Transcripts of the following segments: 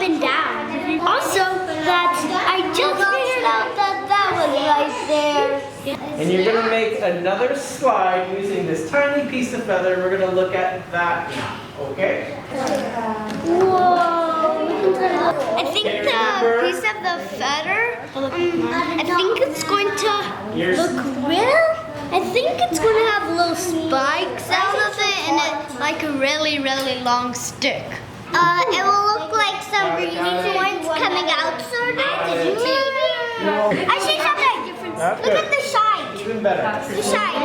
and down. Also, that I just figured out that was right there. And you're going to make another slide using this tiny piece of feather. We're going to look at that now, okay? Whoa! I think the piece of the feather, I think it's going to look real. I think it's going to have little spikes out of it and it's like a really, really long stick. It will look like some greasy points coming out, sort of. Maybe. I see something. Look at the side. Even better. The side.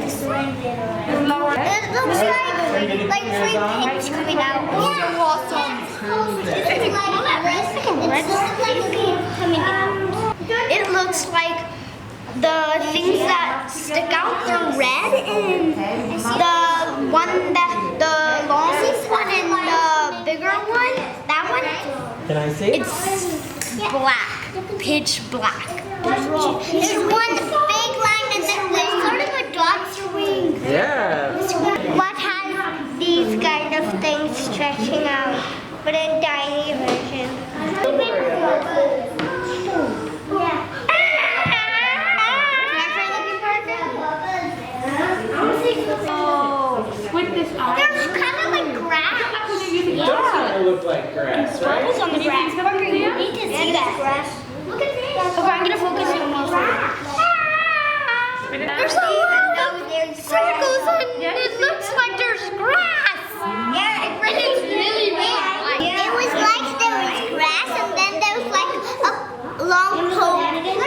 This one. It looks like three pins coming out. It looks like the things that stick out are red, and the one that the longest one and the bigger one, that one. Can I see? It's black, pitch black. There's one big line and then there's sort of a dog's wing. Yeah. What has these kind of things stretching out, but in tiny version? With this eye. There's kind of like grass. It does kind of look like grass, right? Bubbles on the grass. You need to see that grass. Look at this. Okay, I'm gonna focus on the grass. There's a lot of circles and it looks like there's grass. Yeah, it's really big. It was like there was grass and then there was like a long pole thing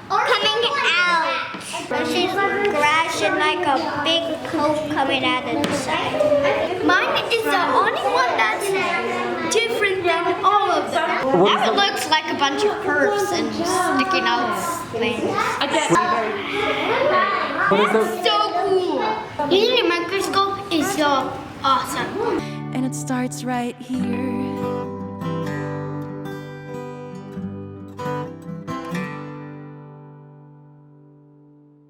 coming out. This is grass and like a big coat coming out of the side. Mine is the only one that's different than all of them. That one looks like a bunch of curves and just sticking out things. That's so cool. Using a microscope is so awesome. And it starts right here.